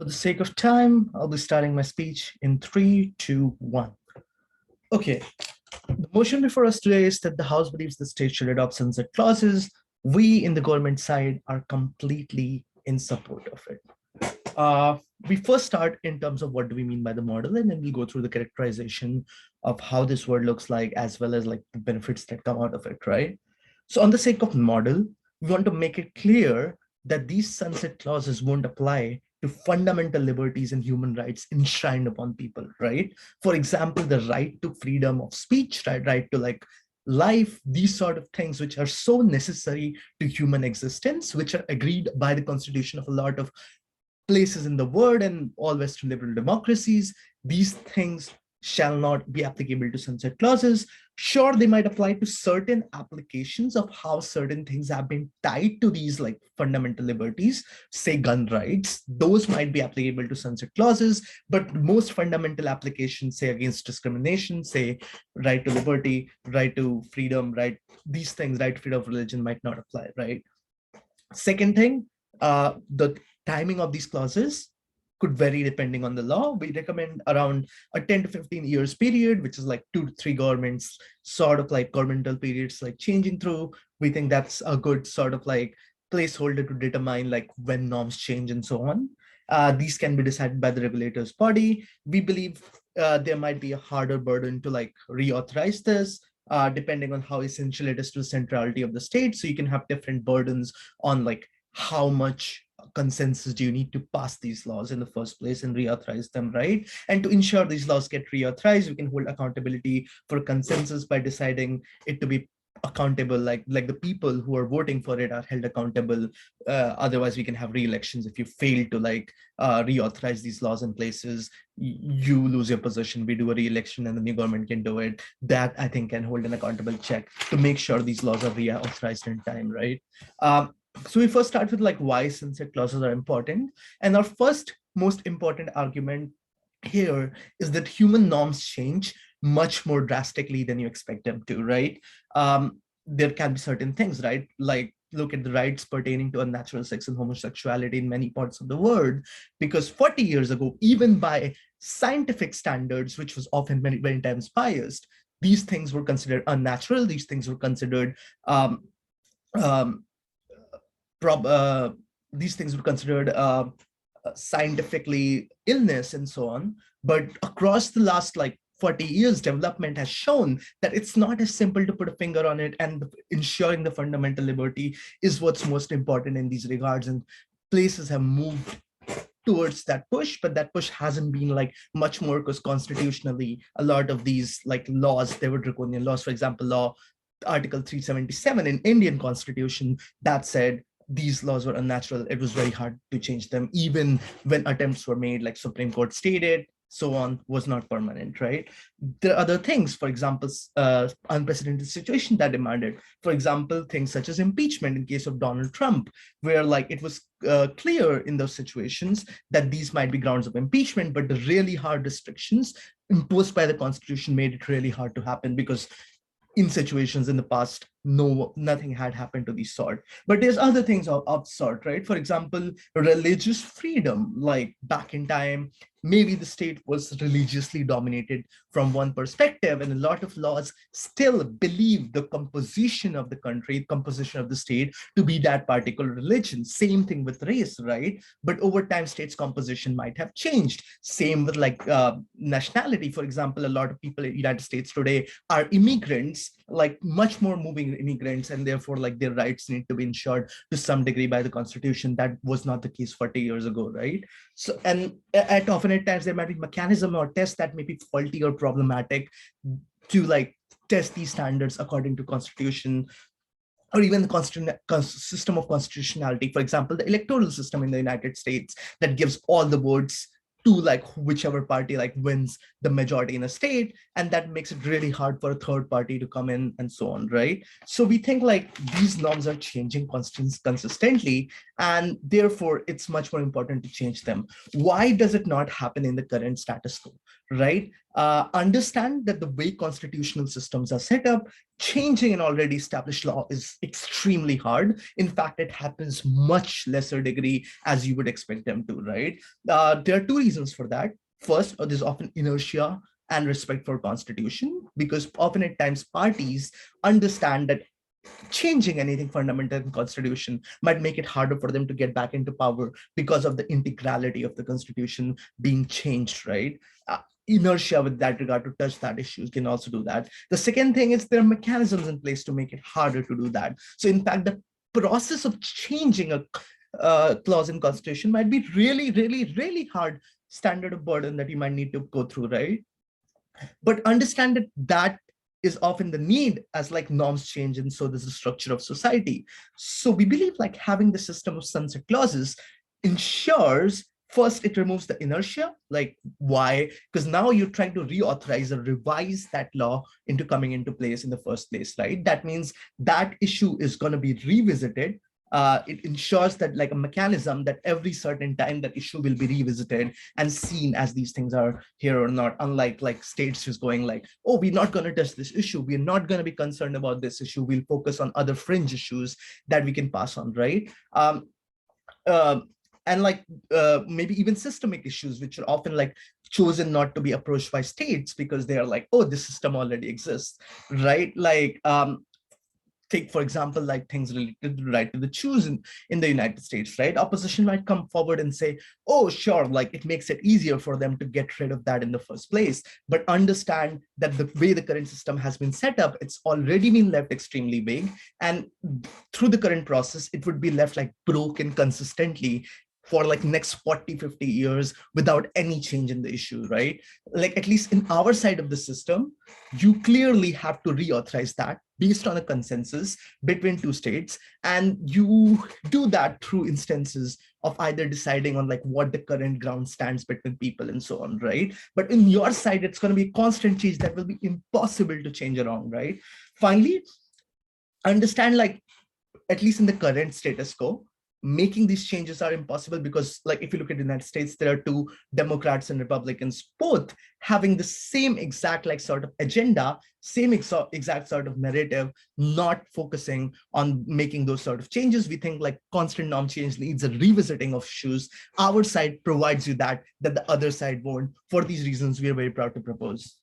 For the sake of time, I'll be starting my speech in 3, 2, 1. Okay, the motion before us today is that the House believes the state should adopt sunset clauses. We in the government side are completely in support of it. We first start in terms of what do we mean by the model, and then we'll go through the characterization of how this word looks like, as well as like the benefits that come out of it, right? So on the sake of model, we want to make it clear that these sunset clauses won't apply to fundamental liberties and human rights enshrined upon people, right? For example, the right to freedom of speech, right to like life, these sort of things which are so necessary to human existence, which are agreed by the constitution of a lot of places in the world and all Western liberal democracies. These things shall not be applicable to sunset clauses. Sure, they might apply to certain applications of how certain things have been tied to these like fundamental liberties, say gun rights. Those might be applicable to sunset clauses, but most fundamental applications, say against discrimination, say right to liberty, right to freedom, right, these things, right to freedom of religion might not apply, right? Second thing, the timing of these clauses could vary depending on the law. We recommend around a 10 to 15 years period, which is like 2 to 3 governments, sort of like governmental periods like changing through. We think that's a good sort of like placeholder to determine like when norms change and so on. These can be decided by the regulator's body. We believe there might be a harder burden to like reauthorize this, depending on how essential it is to the centrality of the state. So you can have different burdens on like how much consensus do you need to pass these laws in the first place and reauthorize them, right? And to ensure these laws get reauthorized, we can hold accountability for consensus by deciding it to be accountable, like the people who are voting for it are held accountable. Otherwise we can have re-elections. If you fail to like reauthorize these laws in places, you lose your position. We do a re-election and the new government can do it. That I think can hold an accountable check to make sure these laws are reauthorized in time, right? So we first start with like why sunset clauses are important. And our first most important argument here is that human norms change much more drastically than you expect them to, right? There can be certain things, right? Like look at the rights pertaining to unnatural sex and homosexuality in many parts of the world, because 40 years ago, even by scientific standards, which was often many, many times biased, these things were considered unnatural. These things were considered um, these things were considered scientifically illness and so on. But across the last like 40 years, development has shown that it's not as simple to put a finger on it, and ensuring the fundamental liberty is what's most important in these regards. And places have moved towards that push, but that push hasn't been like much more, because constitutionally, a lot of these like laws, they were draconian laws. For example, Article 377 in Indian Constitution that said these laws were unnatural. It was very hard to change them, even when attempts were made, like Supreme Court stated, so on, was not permanent, right? There are other things, for example, unprecedented situation that demanded, for example, things such as impeachment in case of Donald Trump, where like it was clear in those situations that these might be grounds of impeachment, but the really hard restrictions imposed by the Constitution made it really hard to happen, because in situations in the past, nothing had happened to these sort. But there's other things of sort, right? For example, religious freedom, like back in time, maybe the state was religiously dominated from one perspective, and a lot of laws still believe the composition of the country, composition of the state to be that particular religion. Same thing with race, right? But over time, state's composition might have changed. Same with like nationality. For example, a lot of people in the United States today are immigrants, like much more moving immigrants, and therefore like their rights need to be ensured to some degree by the Constitution. That was not the case 40 years ago, right? So, and often at times there might be mechanism or tests that may be faulty or problematic to like test these standards according to Constitution, or even the system of constitutionality. For example, the electoral system in the United States that gives all the votes to like whichever party like wins the majority in a state, and that makes it really hard for a third party to come in and so on, right? So we think like these norms are changing consistently, and therefore it's much more important to change them. Why does it not happen in the current status quo, right? Understand that the way constitutional systems are set up, changing an already established law is extremely hard. In fact, it happens much lesser degree as you would expect them to, right? There are two reasons for that. First, there's often inertia and respect for constitution, because often at times parties understand that changing anything fundamental in constitution might make it harder for them to get back into power because of the integrality of the constitution being changed, right? Inertia with that regard to touch that issue can also do that. The second thing is there are mechanisms in place to make it harder to do that. So in fact, the process of changing a clause in constitution might be really hard standard of burden that you might need to go through, right? But understand that that is often the need as like norms change, and so there's the structure of society. So we believe like having the system of sunset clauses ensures, first, it removes the inertia. Like, why? Because now you're trying to reauthorize or revise that law into coming into place in the first place, right? That means that issue is going to be revisited. It ensures that like a mechanism that every certain time that issue will be revisited and seen as these things are here or not, unlike like states just going like, oh, we're not going to touch this issue, we're not going to be concerned about this issue, we'll focus on other fringe issues that we can pass on, right? And like maybe even systemic issues, which are often like chosen not to be approached by states because they are like, oh, this system already exists, right? Like take, for example, like things related to the right to the choose in the United States, right? Opposition might come forward and say, oh, sure, like it makes it easier for them to get rid of that in the first place. But understand that the way the current system has been set up, it's already been left extremely vague. And through the current process, it would be left like broken consistently for like next 40, 50 years without any change in the issue, right? Like at least in our side of the system, you clearly have to reauthorize that based on a consensus between two states. And you do that through instances of either deciding on like what the current ground stands between people and so on, right? But in your side, it's going to be a constant change that will be impossible to change around, right? Finally, understand like, at least in the current status quo, making these changes are impossible because like if you look at the United States, there are two Democrats and Republicans both having the same exact like sort of agenda, same exact sort of narrative, not focusing on making those sort of changes. We think like constant norm change needs a revisiting of issues. Our side provides you that the other side won't. For these reasons, we are very proud to propose.